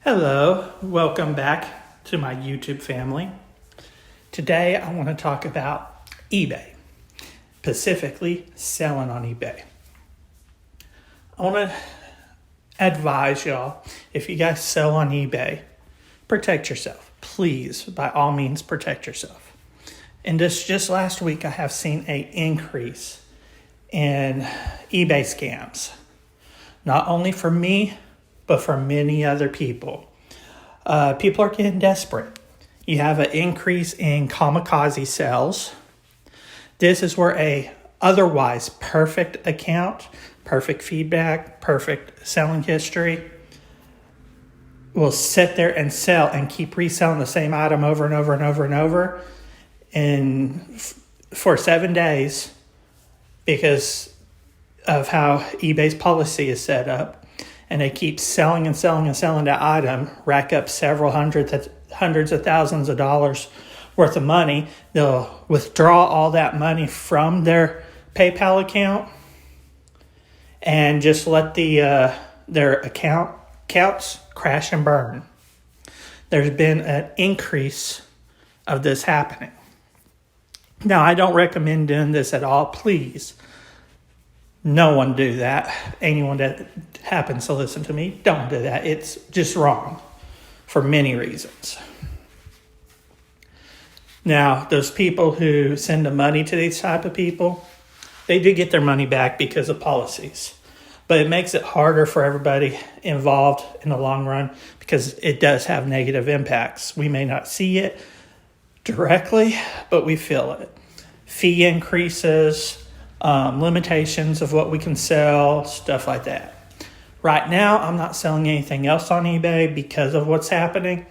Hello, welcome back to my YouTube family. Today I want to talk about eBay, specifically selling on eBay. I want to advise y'all, if you guys sell on eBay, protect yourself. Please, by all means, protect yourself. And just last week, I have seen an increase in eBay scams, not only for me, but for many other people. People are getting desperate. You have an increase in kamikaze sales. This is where a otherwise perfect account, perfect feedback, perfect selling history will sit there and sell and keep reselling the same item over and over and over and over for 7 days because of how eBay's policy is set up. And they keep selling and selling and selling that item, rack up several hundreds of thousands of dollars worth of money. They'll withdraw all that money from their PayPal account and just let their accounts crash and burn. There's been an increase of this happening. Now, I don't recommend doing this at all. Please, no one do that. Anyone that happens to listen to me, don't do that. It's just wrong for many reasons. Now, those people who send the money to these type of people, they do get their money back because of policies. But it makes it harder for everybody involved in the long run because it does have negative impacts. We may not see it directly, but we feel it. Fee increases, limitations of what we can sell, stuff like that. Right now, I'm not selling anything else on eBay because of what's happening,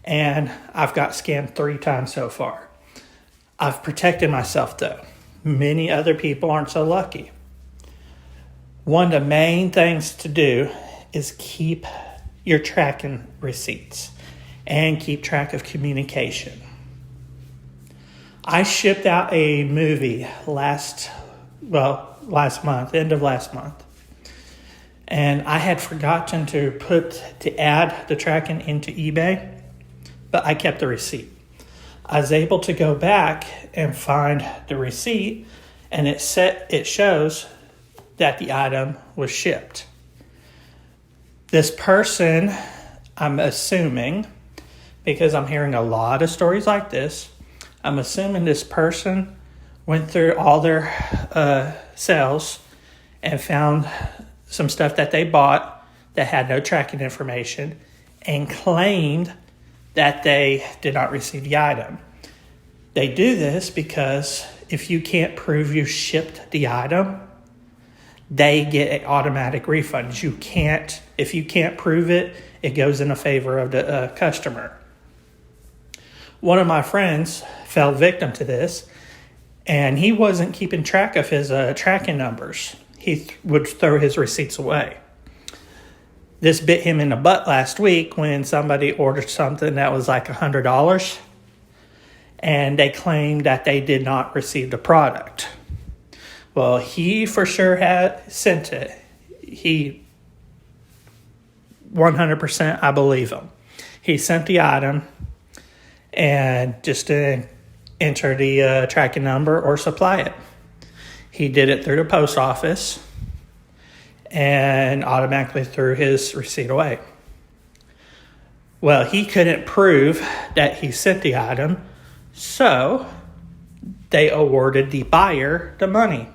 and I've got scammed 3 times so far. I've protected myself, though. Many other people aren't so lucky. One of the main things to do is keep your tracking receipts and keep track of communication. I shipped out a movie last month, end of last month. And I had forgotten to add the tracking into eBay, but I kept the receipt. I was able to go back and find the receipt, and it shows that the item was shipped. This person, I'm assuming, because I'm hearing a lot of stories like this, I'm assuming this person went through all their sales and found some stuff that they bought that had no tracking information and claimed that they did not receive the item. They do this because if you can't prove you shipped the item, they get an automatic refund. If you can't prove it, it goes in favor of the customer. One of my friends fell victim to this, and he wasn't keeping track of his tracking numbers. He would throw his receipts away. This bit him in the butt last week when somebody ordered something that was like $100, and they claimed that they did not receive the product. Well, he for sure had sent it. He 100%, I believe him. He sent the item and just didn't enter the tracking number or supply it. He did it through the post office and automatically threw his receipt away. Well, he couldn't prove that he sent the item, so they awarded the buyer the money.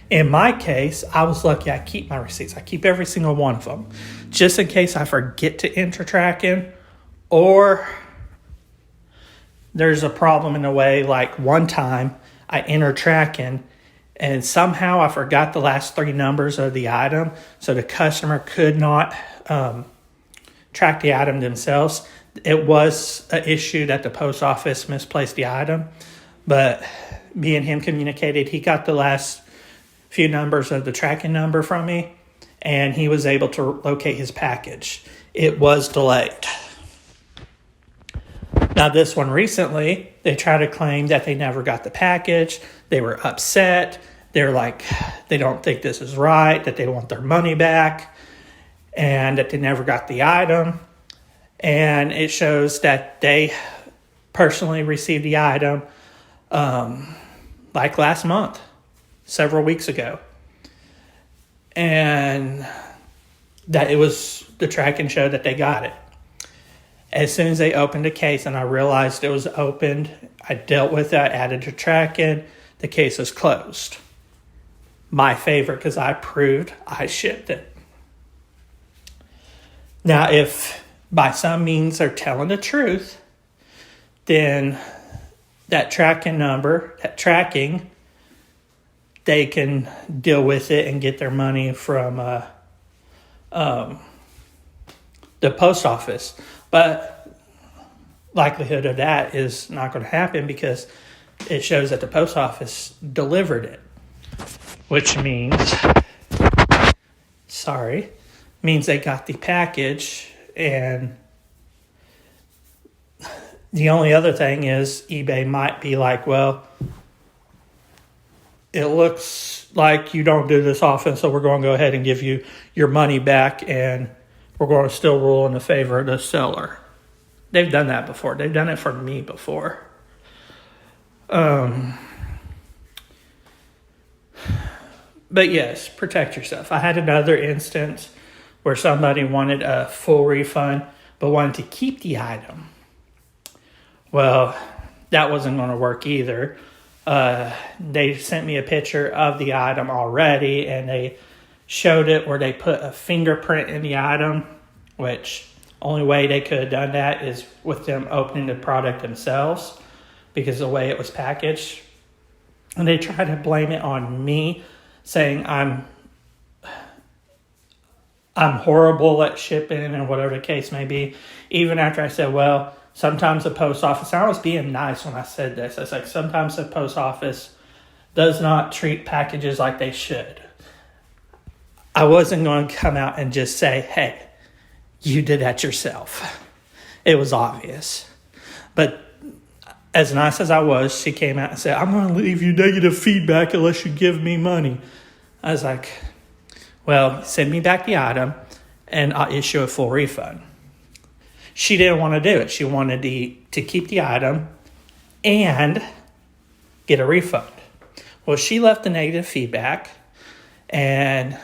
In my case, I was lucky. I keep my receipts. I keep every single one of them, just in case I forget to enter tracking or there's a problem in a way. Like one time I entered tracking and somehow I forgot the last 3 numbers of the item, so the customer could not track the item themselves. It was an issue that the post office misplaced the item, but me and him communicated. He got the last few numbers of the tracking number from me, and he was able to locate his package. It was delayed. Now, this one recently, they tried to claim that they never got the package. They were upset. They're like, they don't think this is right, that they want their money back. and that they never got the item. And it shows that they personally received the item like last month, several weeks ago. And that it was the tracking showed that they got it. As soon as they opened the case and I realized it was opened, I dealt with it, I added the tracking, the case was closed. My favorite, because I proved I shipped it. Now, if by some means they're telling the truth, then that tracking number, that tracking, they can deal with it and get their money from the post office. But likelihood of that is not going to happen because it shows that the post office delivered it, which means they got the package. And the only other thing is eBay might be like, well, it looks like you don't do this often, so we're going to go ahead and give you your money back, and we're going to still rule in the favor of the seller. They've done that before. They've done it for me before. But yes, protect yourself. I had another instance where somebody wanted a full refund but wanted to keep the item. Well, that wasn't going to work either. They sent me a picture of the item already, and they showed it where they put a fingerprint in the item, which only way they could have done that is with them opening the product themselves because of the way it was packaged. And they tried to blame it on me, saying I'm horrible at shipping and whatever the case may be. Even after I said, well, sometimes the post office, I was being nice when I said this. I was like, sometimes the post office does not treat packages like they should. I wasn't going to come out and just say, hey, you did that yourself. It was obvious. But as nice as I was, she came out and said, I'm going to leave you negative feedback unless you give me money. I was like, well, send me back the item and I'll issue a full refund. She didn't want to do it. She wanted to keep the item and get a refund. Well, she left the negative feedback and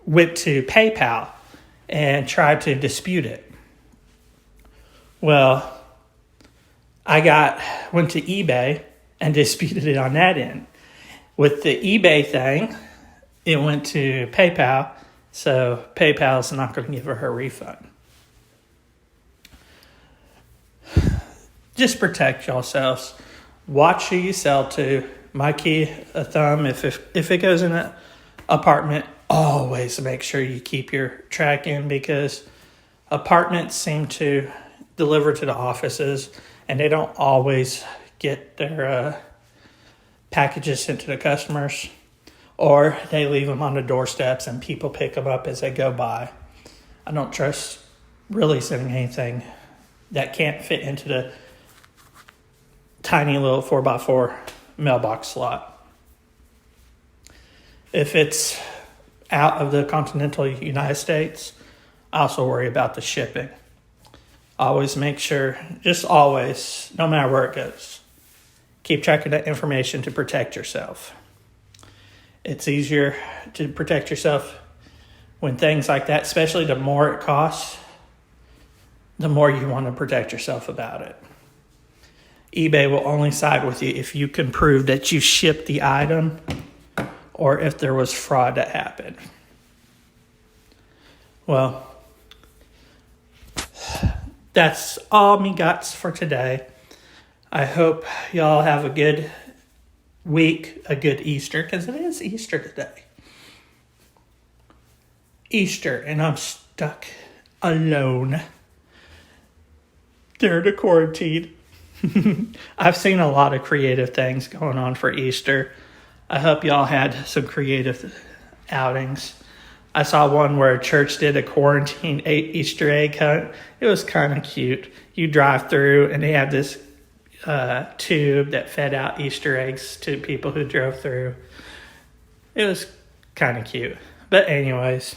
went to PayPal and tried to dispute it. Well, I went to eBay and disputed it on that end. With the eBay thing, it went to PayPal, so PayPal's not going to give her refund. Just protect yourselves. Watch who you sell to. My key, a thumb, if it goes in an apartment, always make sure you keep your tracking, because apartments seem to deliver to the offices and they don't always get their packages sent to the customers, or they leave them on the doorsteps and people pick them up as they go by. I don't trust really sending anything that can't fit into the tiny little 4x4 mailbox slot. If it's out of the continental United States, I also worry about the shipping. Always make sure, just always, no matter where it goes, keep track of that information to protect yourself. It's easier to protect yourself when things like that, especially the more it costs, the more you want to protect yourself about it. eBay will only side with you if you can prove that you shipped the item or if there was fraud that happened. Well, that's all me gots for today. I hope y'all have a good week, a good Easter, because it is Easter today. Easter, and I'm stuck alone during the quarantine. I've seen a lot of creative things going on for Easter. I hope y'all had some creative outings. I saw one where a church did a quarantine Easter egg hunt. It was kind of cute. You drive through and they have this tube that fed out Easter eggs to people who drove through. It was kind of cute. But anyways,